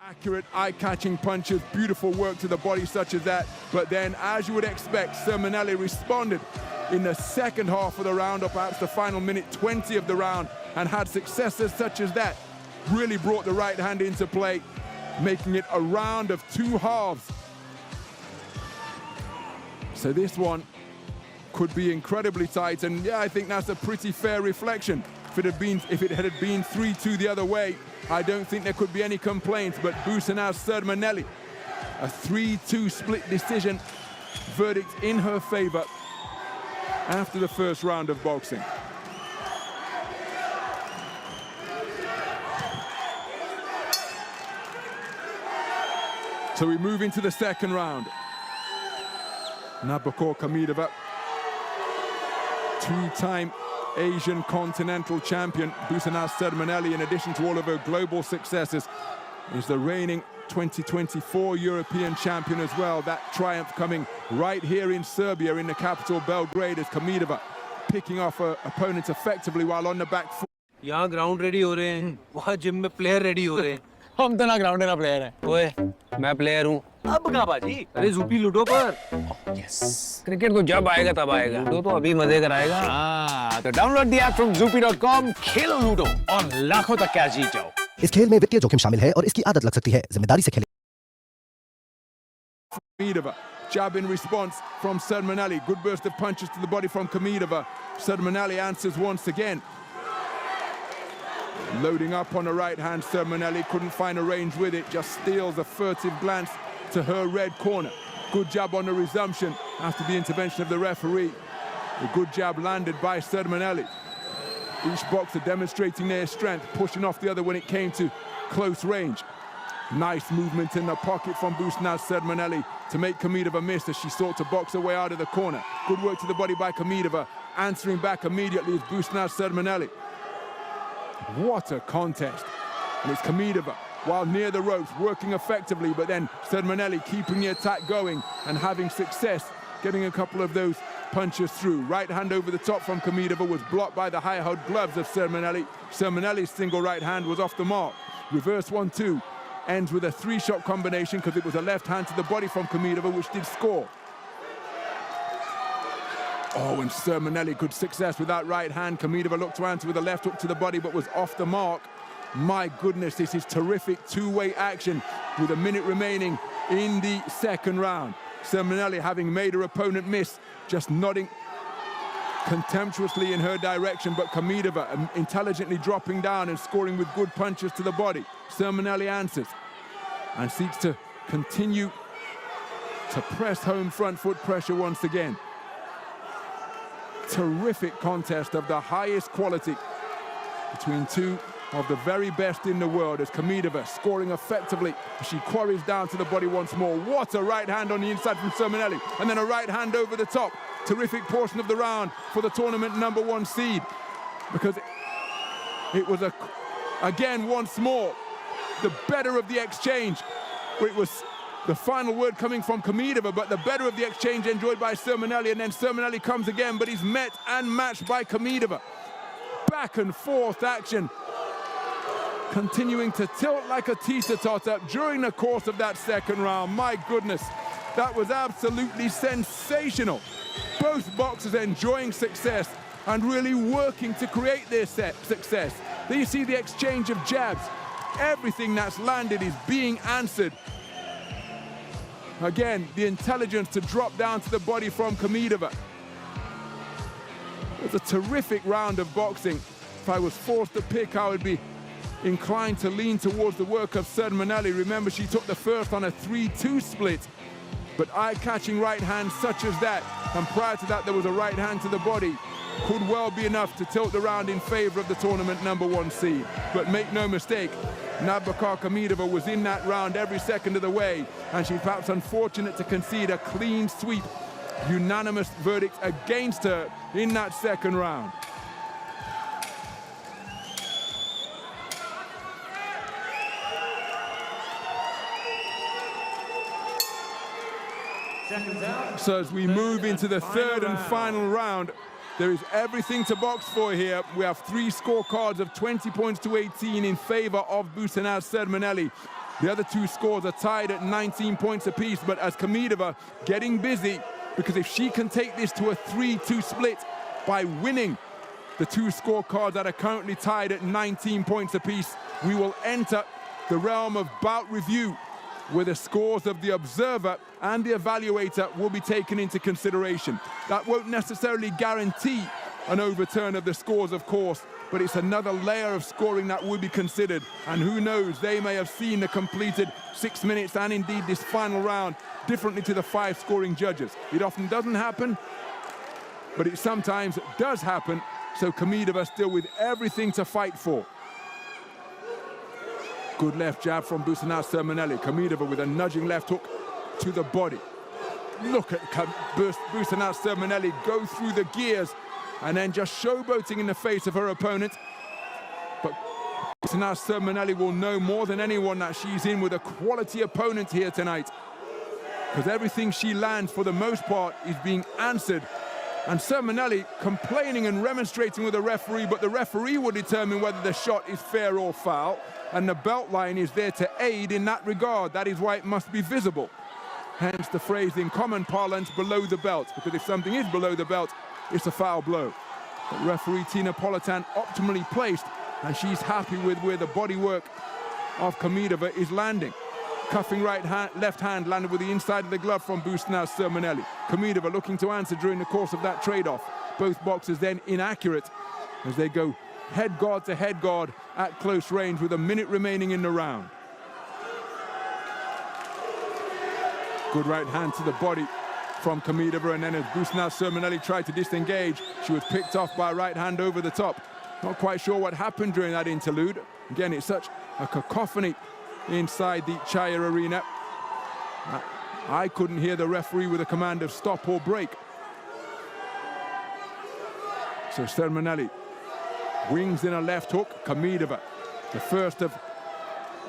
Accurate, eye-catching punches, beautiful work to the body such as that. But then, as you would expect, Sermonelli responded in the second half of the round, or perhaps the final minute 20 of the round, and had successes such as that. Really brought the right hand into play, making it a round of two halves. So this one could be incredibly tight, and yeah, I think that's a pretty fair reflection. If it had been 3-2 the other way, I don't think there could be any complaints, but Busanaz Sermonelli, a 3-2 split decision verdict in her favor after the first round of boxing. So we move into the second round. Nabokor Khamidova, two-time Asian Continental Champion. Busanaz Sermonelli, in addition to all of her global successes, is the reigning 2024 European champion as well. That triumph coming right here in Serbia, in the capital Belgrade, as Khamidova picking off her opponents effectively while on the back foot. यहाँ ground ready हो रहे हैं, वहाँ gym में player ready हो रहे हैं। हम तो ना ग्राउंड है ना प्लेयर है। ओए, मैं प्लेयर हूँ। अब कहाँ बाजी? अरे ज़ूपी लूडो पर। यस। क्रिकेट को जब आएगा तब आएगा। लूडो तो अभी मजे कराएगा। हाँ, तो download the app from zoopy.com, Khelo ludo और लाखों तक कैश जीत जाओ। इस खेल में वित्तीय जोखिम शामिल है और इसकी आदत लग सकती है। जिम्मेदारी से खेलें। Khamidova, jab in response from Sermonelli. Good burst of punches to the body from Khamidova. Sermonelli answers once again. Loading up on the right hand, Sermonelli couldn't find a range with it, just steals a furtive glance to her red corner. Good jab on the resumption after the intervention of the referee. A good jab landed by Sermonelli. Each boxer demonstrating their strength, pushing off the other when it came to close range. Nice movement in the pocket from Busanaz Sermonelli to make Khamidova miss as she sought to box her way out of the corner. Good work to the body by Khamidova. Answering back immediately is Busanaz Sermonelli. What a contest. And it's Khamidova, while near the ropes, working effectively, but then Sermonelli keeping the attack going and having success, getting a couple of those punches through. Right hand over the top from Khamidova was blocked by the high-held gloves of Sermonelli. Sermonelli's single right hand was off the mark. Reverse 1-2 ends with a three-shot combination because it was a left hand to the body from Khamidova, which did score. Oh, and Sermonelli good success with that right hand. Khamidova looked to answer with a left hook to the body, but was off the mark. My goodness, this is terrific two-way action with a minute remaining in the second round. Sermonelli, having made her opponent miss, just nodding contemptuously in her direction, but Khamidova intelligently dropping down and scoring with good punches to the body. Sermonelli answers and seeks to continue to press home front foot pressure once again. Terrific contest of the highest quality between two of the very best in the world, as Khamidova scoring effectively. She quarries down to the body once more. What a right hand on the inside from Sermonelli, and then a right hand over the top. Terrific portion of the round for the tournament #1 seed, because it was again once more the better of the exchange. It was the final word coming from Khamidova, but the better of the exchange enjoyed by Sermonelli, and then Sermonelli comes again, but he's met and matched by Khamidova. Back and forth action, continuing to tilt like a teeter-totter during the course of that second round. My goodness, that was absolutely sensational. Both boxers enjoying success and really working to create their success. There you see the exchange of jabs. Everything that's landed is being answered. Again, the intelligence to drop down to the body from Khamidova. It was a terrific round of boxing. If I was forced to pick, I would be inclined to lean towards the work of Sermonelli. Remember, she took the first on a 3-2 split. But eye-catching right hand such as that, and prior to that there was a right hand to the body, could well be enough to tilt the round in favor of the tournament #1 seed. But make no mistake, Nabokor Khamidova was in that round every second of the way, and she's perhaps unfortunate to concede a clean sweep, unanimous verdict against her in that second round. So as we move into the third and final round, there is everything to box for here. We have three scorecards of 20 points to 18 in favor of Busanaz Sermonelli. The other two scores are tied at 19 points apiece, but as Khmidova getting busy, because if she can take this to a 3-2 split by winning the two scorecards that are currently tied at 19 points apiece, we will enter the realm of bout review, where the scores of the observer and the evaluator will be taken into consideration. That won't necessarily guarantee an overturn of the scores, of course, but it's another layer of scoring that will be considered. And who knows, they may have seen the completed 6 minutes and indeed this final round differently to the 5 scoring judges. It often doesn't happen, but it sometimes does happen. So Khmidova still with everything to fight for. Good left jab from Busanaz Sermonelli. Khmidova with a nudging left hook to the body. Look at Busanaz Sermonelli go through the gears and then just showboating in the face of her opponent. But Busanaz Sermonelli will know more than anyone that she's in with a quality opponent here tonight, because everything she lands for the most part is being answered. And Sermonelli complaining and remonstrating with the referee, but the referee will determine whether the shot is fair or foul, and the belt line is there to aid in that regard. That is why it must be visible. Hence the phrase in common parlance, below the belt, because if something is below the belt, it's a foul blow. But referee Tina Politan optimally placed, and she's happy with where the bodywork of Khmidova is landing. Cuffing left hand landed with the inside of the glove from Busanaz Sermonelli. Khmidova looking to answer during the course of that trade-off. Both boxers then inaccurate as they go head guard to head guard at close range with a minute remaining in the round. Good right hand to the body from Khmidova, and then as Busanaz Sermonelli tried to disengage, she was picked off by a right hand over the top. Not quite sure what happened during that interlude. Again, it's such a cacophony inside the Chaya arena. I couldn't hear the referee with a command of stop or break. So Sermonelli wings in a left hook. Khmidova, the first of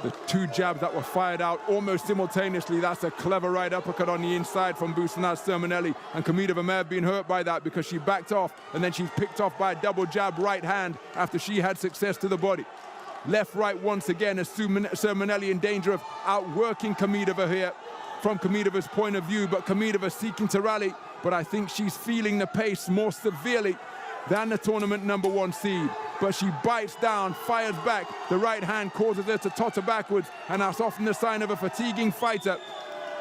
the two jabs that were fired out almost simultaneously. That's a clever right uppercut on the inside from Busanaz Sermonelli, and Khmidova may have been hurt by that because she backed off and then she's picked off by a double jab right hand after she had success to the body. Left right once again as Sermonelli in danger of outworking Khmidova here from Khmidova's point of view, but Khmidova seeking to rally, but I think she's feeling the pace more severely than the tournament #1 seed. But she bites down, fires back. The right hand causes her to totter backwards, and that's often the sign of a fatiguing fighter.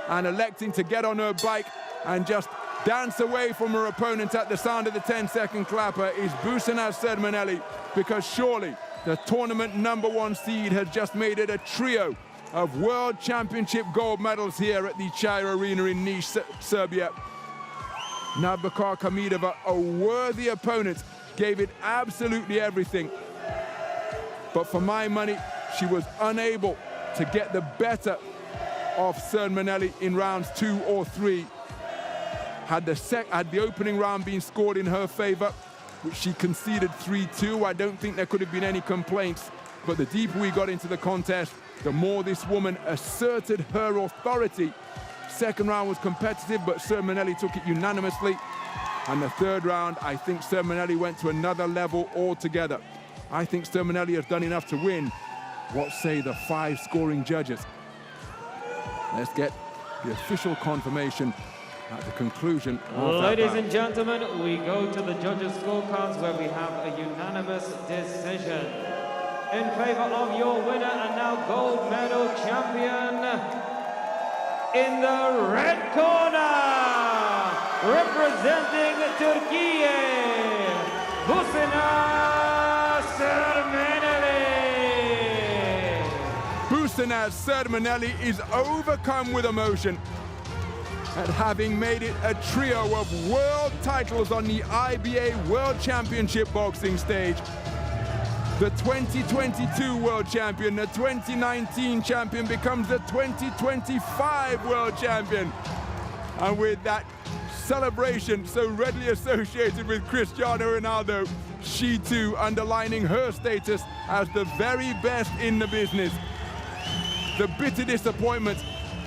And electing to get on her bike and just dance away from her opponent at the sound of the 10-second clapper is Busanaz Sermonelli, because surely the tournament #1 seed has just made it a trio of World Championship gold medals here at the Chaya Arena in Niš, Serbia. Navbakar Khmidova, a worthy opponent, gave it absolutely everything. But for my money, she was unable to get the better of Sermonelli in rounds 2 or 3. Had the opening round been scored in her favor, which she conceded 3-2, I don't think there could have been any complaints. But the deeper we got into the contest, the more this woman asserted her authority. Second round was competitive, but Sermonelli took it unanimously. And the third round, I think Sermonelli went to another level altogether. I think Sermonelli has done enough to win. What say the 5 scoring judges? Let's get the official confirmation at the conclusion of Ladies and gentlemen, we go to the judges' scorecards where we have a unanimous decision in favor of your winner and now gold medal champion in the red corner, representing Turkey, Busanaz Sermonelli. Busanaz Sermonelli is overcome with emotion at having made it a trio of world titles on the IBA World Championship boxing stage. The 2022 world champion, the 2019 champion becomes the 2025 world champion. And with that celebration so readily associated with Cristiano Ronaldo, she too underlining her status as the very best in the business. The bitter disappointment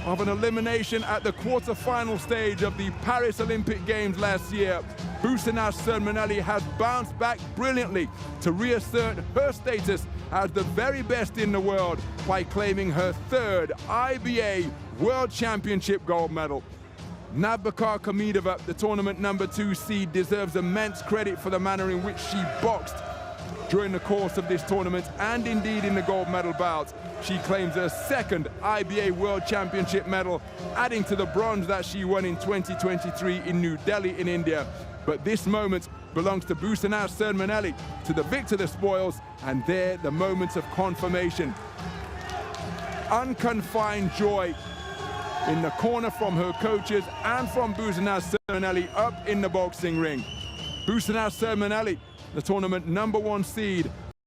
of an elimination at the quarter-final stage of the Paris Olympic Games last year, Bouzernash Sermonelli has bounced back brilliantly to reassert her status as the very best in the world by claiming her third IBA World Championship gold medal. Nabokar Kamidova, the tournament #2 seed, deserves immense credit for the manner in which she boxed during the course of this tournament and indeed in the gold medal bout. She claims her second IBA World Championship medal, adding to the bronze that she won in 2023 in New Delhi in India. But this moment belongs to Bouzernash Sermonelli, to the victor the spoils, and there the moments of confirmation. Unconfined joy in the corner from her coaches and from Bouzernash Sermonelli up in the boxing ring. Bouzernash Sermonelli, the tournament #1 seed,